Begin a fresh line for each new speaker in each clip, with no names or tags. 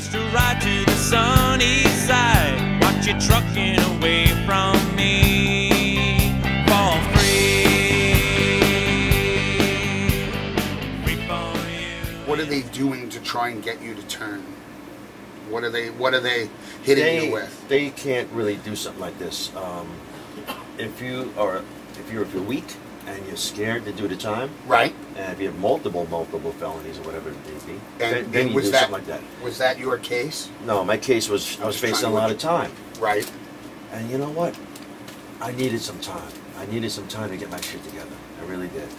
hitched a ride to the sunny side. Watch you trucking away from me. Fall free. Free for you.
What are they doing to try and get you to turn? What are they hitting you with?
They can't really do something like this. If you're weak and you're scared to do the time,
right?
And if you have multiple felonies or whatever it may be,
And
then you do something like that.
Was that your case?
No, my case was I was facing a lot of time.
Right.
And you know what? I needed some time. I needed some time to get my shit together. I really did.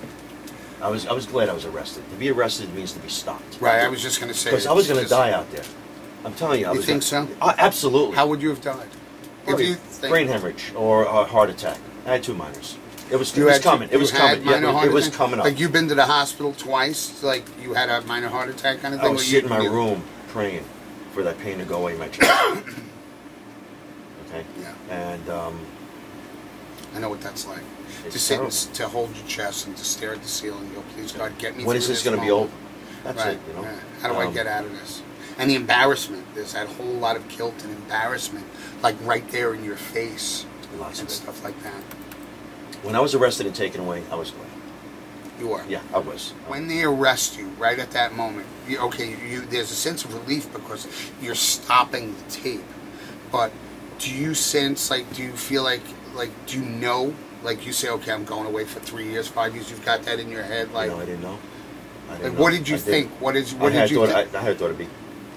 I was glad I was arrested. To be arrested means to be stopped.
Right. I was just going to say
because I was going to die out there. I'm telling you.
You think so?
Absolutely.
How would you have died? If you think
brain hemorrhage or a heart attack. I had 2 minors. It was coming. It was coming. Yeah, it was coming up.
Like you've been to the hospital twice. Like you had a minor heart attack kind of thing.
I was sitting in my room praying for that pain to go away in my chest. Okay.
Yeah.
And
I know what that's like. To sit and to hold your chest and to stare at the ceiling and go, please God, get me through this.
When is this going to be over? That's it. You know.
Yeah. How do I get out of this? And the embarrassment. There's that whole lot of guilt and embarrassment, like right there in your face.
Lots
and
of
stuff like that.
When I was arrested and taken away, I was glad.
You were?
Yeah, I was.
When they arrest you, right at that moment, there's a sense of relief because you're stopping the tape. But do you sense, do you feel like, do you know, like you say, okay, I'm going away for 3 years, 5 years, you've got that in your head? Like,
no, I didn't know.
What did you think? What did you think?
I had thought it'd be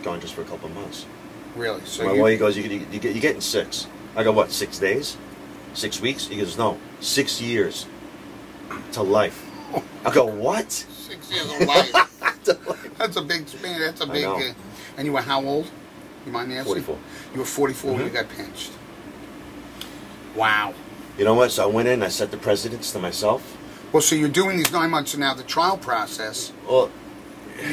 gone just for a couple of months.
Really? So
my lawyer goes, you're getting 6. I go, what, 6 days? 6 weeks? He goes, no, 6 years to life. I go, what?
6 years of life. That's a big span. That's a big. And you were how old? You mind me asking?
44.
You were 44 when you got pinched. Wow.
You know what? So I went in, I set the precedents to myself.
Well, so you're doing these 9 months, and now the trial process.
Well,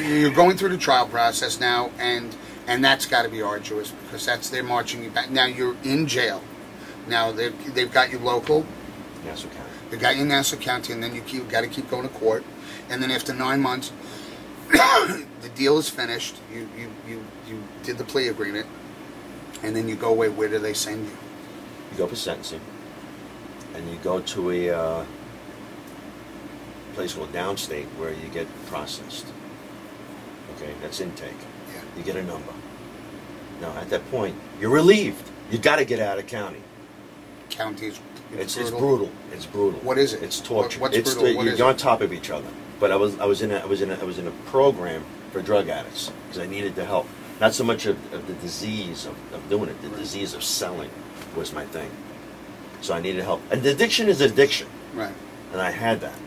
you're going through the trial process now, and that's got to be arduous because they're marching you back. Now you're in jail. Now they've got you local.
Nassau County.
They got you in Nassau County, and then you got to keep going to court. And then after 9 months, the deal is finished. You did the plea agreement, and then you go away. Where do they send you?
You go for sentencing, and you go to a place called downstate where you get processed. Okay, that's intake.
Yeah.
You get a number. Now at that point, you're relieved. You got to get out of county.
County is
it's brutal. It's brutal.
What is it?
It's torture.
What's brutal?
You're on top of each other. But I was in a program for drug addicts because I needed the help. Not so much of the disease of doing it. The disease of selling was my thing. So I needed help. And the addiction is addiction.
Right.
And I had that.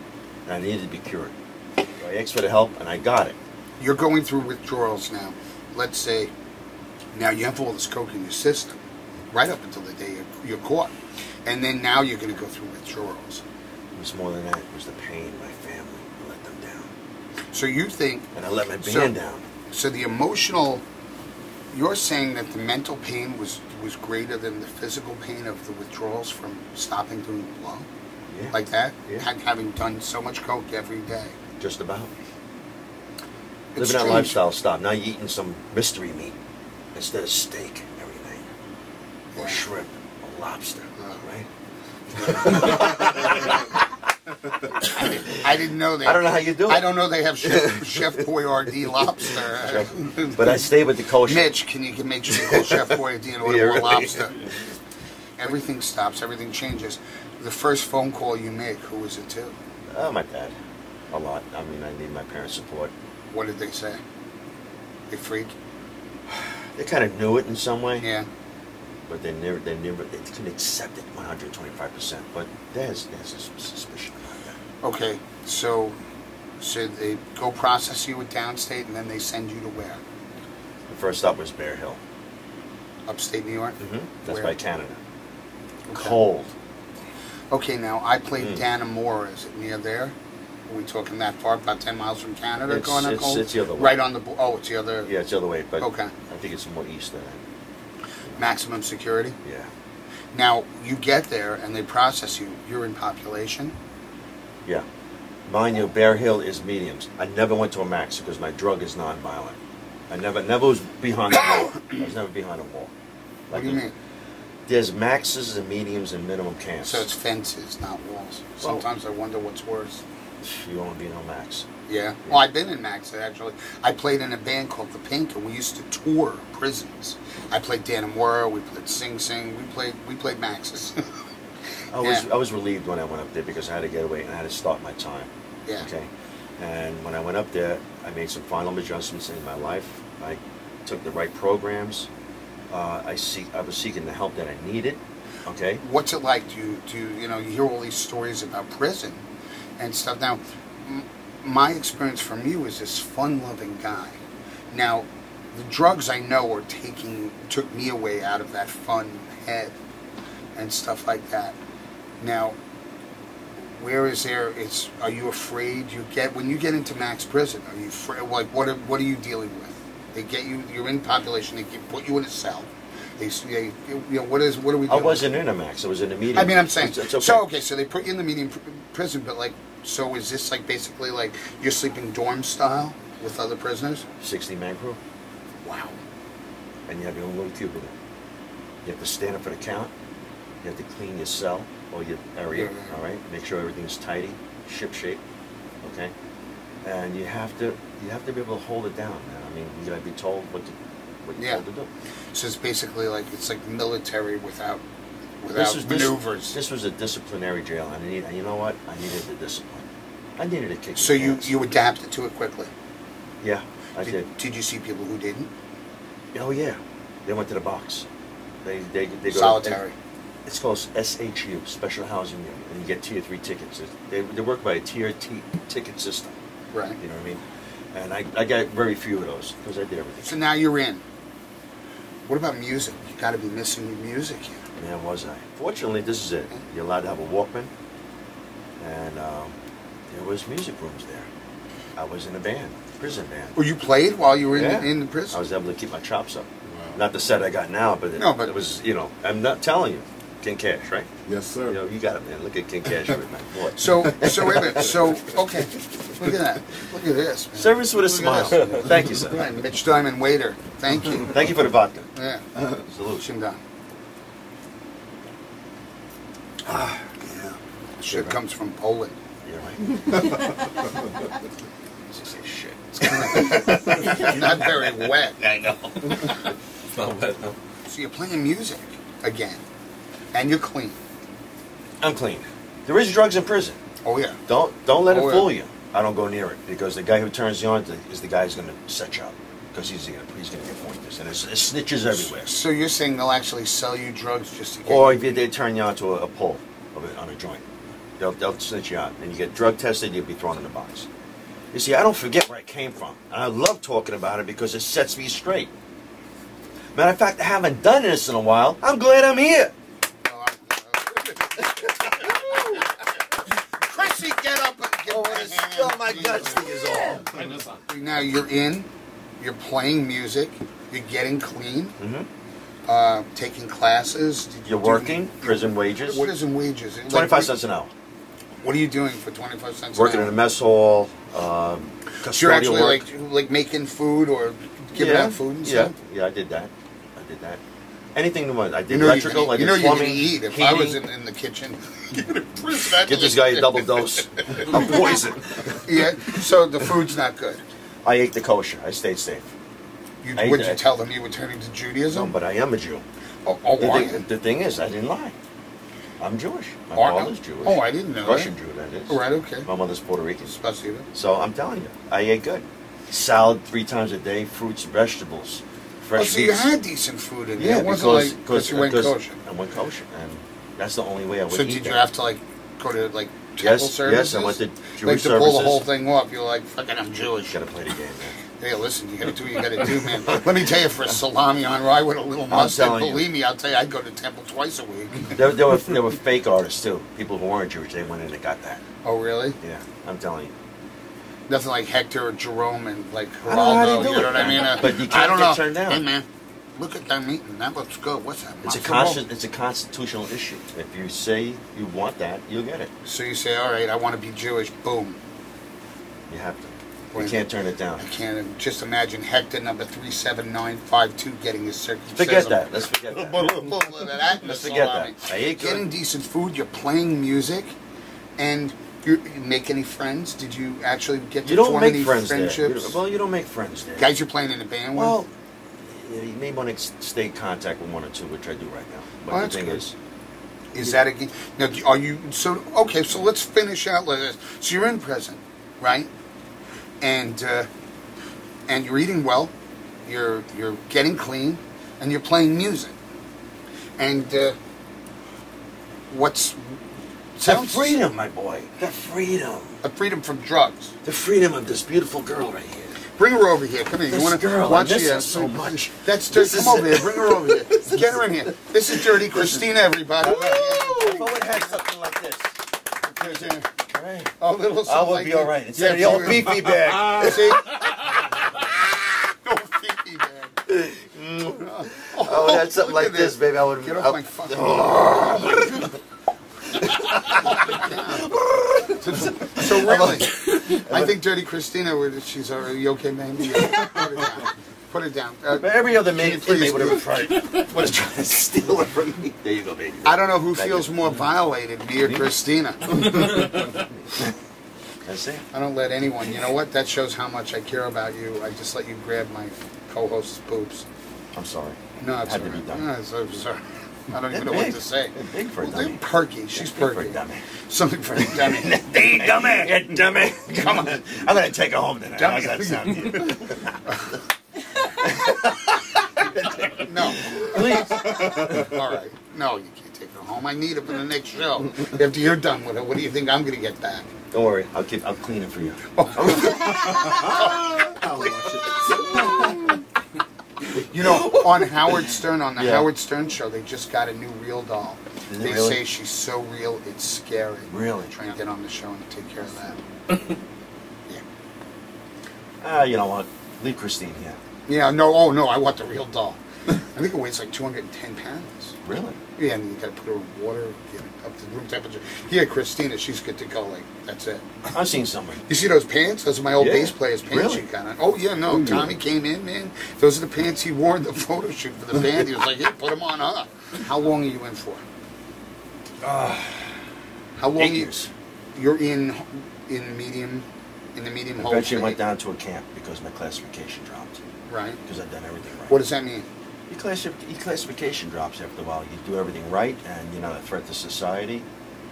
And I needed to be cured. So I asked for the help, and I got it.
You're going through withdrawals now. Let's say now you have all this coke in your system right up until the day you're caught. And then now you're going to go through withdrawals.
It was more than that. It was the pain, my family. I let them down.
So you think...
And I let my band down.
So the emotional... You're saying that the mental pain was greater than the physical pain of the withdrawals from stopping doing blow?
Yeah.
Like that?
Yeah.
Having done so much coke every day?
Just about.
It's
Living that
strange.
lifestyle stop. Now you're eating some mystery meat instead of steak every night. Or shrimp. Or lobster. Right?
I didn't know that.
I don't know how you do it.
I don't know they have Chef Boyardee lobster.
But I stay with the kosher.
Mitch, can you make sure you call Chef Boyardee and order more lobster? Everything stops. Everything changes. The first phone call you make, who is it to?
My dad. A lot. I mean, I need my parents' support.
What did they say? They freak?
They kind of knew it in some way.
Yeah.
But they couldn't accept it 125%. But there's a suspicion about that.
Okay, so they go process you at downstate, and then they send you to where?
The first stop was Bear Hill.
Upstate New York?
Mm-hmm. That's
Where?
by Canada.
Okay.
Cold.
Okay, now I played Dannemora. Is it near there? Are we talking that far? About 10 miles from Canada?
It's the other way.
Right on the... Oh, it's the other...
Yeah, it's the other way. But
okay.
I think it's more east than that.
Maximum security?
Yeah.
Now, you get there and they process you. You're in population?
Yeah. Mind you, Bear Hill is mediums. I never went to a max because my drug is nonviolent. I never was behind the wall. I was never behind a wall.
What do you mean?
There's maxes and mediums and minimum camps.
So it's fences, not walls. Sometimes I wonder what's worse.
You won't be no max.
Yeah. Well, I've been in Max, actually. I played in a band called The Pink, and we used to tour prisons. I played Dan and Wara, we played Sing Sing, we played Maxes.
I was relieved when I went up there because I had to get away and I had to start my time.
Yeah.
Okay. And when I went up there, I made some final adjustments in my life. I took the right programs. I was seeking the help that I needed. Okay.
What's it like? You hear all these stories about prison and stuff. Now, my experience from you is this fun-loving guy. Now, the drugs I know took me away out of that fun head and stuff like that. Now, where is there? Are you afraid? When you get into max prison, are you afraid? Like, what are you dealing with? They get you. You're in population. They put you in a cell. What are we doing?
I wasn't in a max. I was in a medium.
I mean, I'm saying.
It's okay.
So they put you in the medium prison, but like, so is this like basically like you're sleeping dorm style with other prisoners?
60-man crew.
Wow.
And you have your own little cubicle. You have to stand up for the count. You have to clean your cell or your area.
Yeah.
All right. Make sure everything's tidy, ship shape. Okay. And you have to be able to hold it down, man. I mean, you gotta be told what you're told to do.
So it's basically like military without maneuvers.
This was a disciplinary jail, and you know what? I needed the discipline. I needed to kick.
So you adapted to it quickly.
Yeah, I did.
Did you see people who didn't?
Oh yeah, they went to the box. They go
solitary.
It's called SHU, Special Housing Unit, and you get tier 3 tickets. They work by a tier ticket system.
Right.
You know what I mean? And I got very few of those because I did everything.
So now you're in. What about music? You got to be missing your music here.
Man, was I? Fortunately, this is it. You're allowed to have a Walkman, and there was music rooms there. I was in a band, prison band.
Well, you played while you were in the prison?
I was able to keep my chops up. Wow. Not the set I got now, but it was, I'm not telling you. King Cash, right?
Yes, sir.
You got it, man. Look at King Cash with my boy.
So wait a minute. Okay. Look at that. Look at this, man.
Service with a smile. Thank you, sir.
Right, Mitch Diamond, waiter. Thank you.
Thank you for the vodka.
Yeah.
Salute.
Down. Yeah. Shit comes from Poland.
Yeah, right. Just say shit.
Not very wet.
I know.
It's not wet, no.
So you're playing music again. And you're clean.
I'm clean. There is drugs in prison.
Oh yeah.
Don't let it fool you. I don't go near it because the guy who turns you on is the guy who's going to set you up because he's going to get pointers and there's snitches everywhere.
So you're saying they'll actually sell you drugs just to get
Or
you?
if they turn you on to a pull on a joint, they'll snitch you out and you get drug tested. You'll be thrown in the box. You see, I don't forget where I came from, and I love talking about it because it sets me straight. Matter of fact, I haven't done this in a while. I'm glad I'm here.
Chrissy, get up and give me a hand.
Oh my God, this thing is all.
Now you're playing music, you're getting clean, taking classes.
You're working, prison wages.
What is in wages?
25 cents an hour.
What are you doing for 25 cents
Working
an hour?
in a mess hall,
So you're actually
work.
like making food or giving out food and stuff?
Yeah, I did that. Anything you want. I did
You know
electrical, I did
you're
plumbing,
going to eat. If
heating.
I was in the kitchen,
Get this guy a double dose of poison.
Yeah, so the food's not good.
I ate the kosher. I stayed safe.
Would you tell them you were turning to Judaism?
No, but I am a Jew. The thing is, I didn't lie. I'm Jewish. My father's Jewish.
Oh, I didn't know
Russian
that.
Jew, that is.
Right, okay.
My mother's Puerto Rican.
Spasibo.
So I'm telling you, I ate good. Salad 3 times a day, fruits, vegetables, fresh
so
meats.
you had decent food in there.
Yeah,
it wasn't
because
you went kosher.
I went kosher, and that's the only way I would
So
eat
did you
that.
have to go to temple services?
Yes, I went to Jewish
to
services.
pull the whole thing off. You're like, fucking, I'm Jewish.
You gotta play the game, man.
Hey, listen, you gotta do what you gotta do, man. Let me tell you, for a salami on rye with a little mustard,
telling you.
believe me, I'll tell you, I'd go to temple twice a week.
There were fake artists too. People who weren't Jewish, they went in and got that.
Oh, really?
Yeah, I'm telling you.
Nothing like Hector or Jerome and like
I don't know how
Geraldo,
they do
you know
it,
what I mean?
But you
I
can't
don't
get
know.
turned down.
Hey, man, look at that meat, and that looks good. What's that?
It's a constitutional issue. If you say you want that, you'll get it.
So you say, all right, I want to be Jewish. Boom.
You have to. You can't turn it down.
I can't just imagine Hector number 37952 getting his circumcision.
Forget that. Let's forget that.
Let's
forget that. I ate good.
Getting decent food. You're playing music, and you make any friends? Did you actually get to form any friendships?
You don't make friends there.
Guys, you're playing in a band with?
Well, you may want to stay in contact with one or two, which I do right now. But the thing
is that again? Now, are you so? Okay, so let's finish out like this. So you're in prison, right? And you're eating well, you're getting clean, and you're playing music. And what's
the freedom, my boy? The freedom.
The freedom from drugs.
The freedom of this beautiful girl right here.
Bring her over here. Come here. You want to watch her
so much?
That's Dirty. Come over here. Bring her over here. Get her in here. This is Dirty Christina, everybody.
Woo! If I would have had something like this.
Right. A little
I would be all right. Instead of the old beefy bag.
See? Old beefy bag.
Oh, that's something like this, baby. I would
get off my fucking. So really, I think Dirty Christina, she's already, you okay, baby? Put it down.
Every other man would have tried to steal it from me. There you go, baby.
I don't know who feels more violated, me or Christina.
That's it.
I don't let anyone. You know what? That shows how much I care about you. I just let you grab my co-host's boobs.
I'm sorry.
No, it's
had to be done.
No, so sorry. I don't even know what to say.
They're big for a dummy.
They're perky. She's perky.
For a dummy.
Something for a dummy.
Hey, dummy! Yeah, dummy! Come on. I'm going to take her home tonight.
Dummy.
How's that sound?
No. Please. All right. No, you can't take her home. I need her for the next show. After you're done with her, what do you think I'm going to get back?
Don't worry. I'll clean it for you.
I'll wash it. You know, on Howard Stern, on the Howard Stern show, they just got a new real doll. They say she's so real, it's scary.
Really?
Try and get on the show and take care of that.
You know what? Leave Christine here.
Yeah, no, oh no, I want the real doll. I think it weighs like 210 pounds.
Really?
Yeah, and you gotta put her in water, get it up to room temperature. Yeah, Christina, she's good to go, like, that's it.
I've seen somebody.
You see those pants? Those are my old bass player's pants
Really?
she got on. Oh, yeah, no, Tommy came in, man. Those are the pants he wore in the photo shoot for the band. He was like, hey, put them on her. How long are you in for? How long
8 years.
You're in the medium hold?
Eventually went down to a camp because my classification dropped.
Right.
Because I've done everything right.
What does that mean?
Your classification drops after a while. You do everything right, and you're not a threat to society,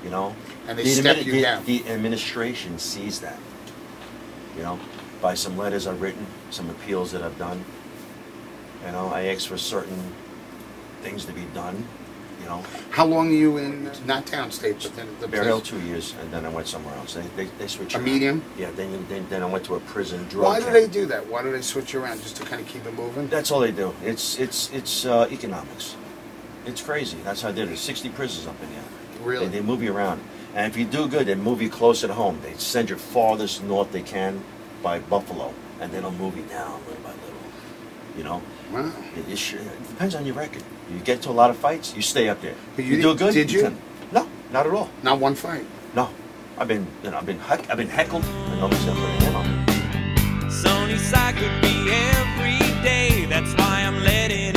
you know.
And they step you down.
The administration sees that, you know, by some letters I've written, some appeals that I've done. You know, I asked for certain things to be done, you know.
How long are you in, not downstate, but then the
Bear Hill 2 years, and then I went somewhere else. They switch
a
around.
Medium?
Yeah, then I went to a prison drug
Why do
camp.
they do that? Why do they switch around? Just to kind of keep it moving?
That's all they do. It's economics. It's crazy. That's how they did it. 60 prisons up in here.
Really?
They move you around. And if you do good, they move you closer to home. They send you farthest north they can by Buffalo, and then they'll move you down little by little. You know?
Wow.
It depends on your record. You get to a lot of fights, you stay up there.
But
you do good.
Did you?
No, not at all.
Not one fight.
No, I've been heckled, and nobody's ever put a hand on me.
Sunny side could be every day. That's why I'm letting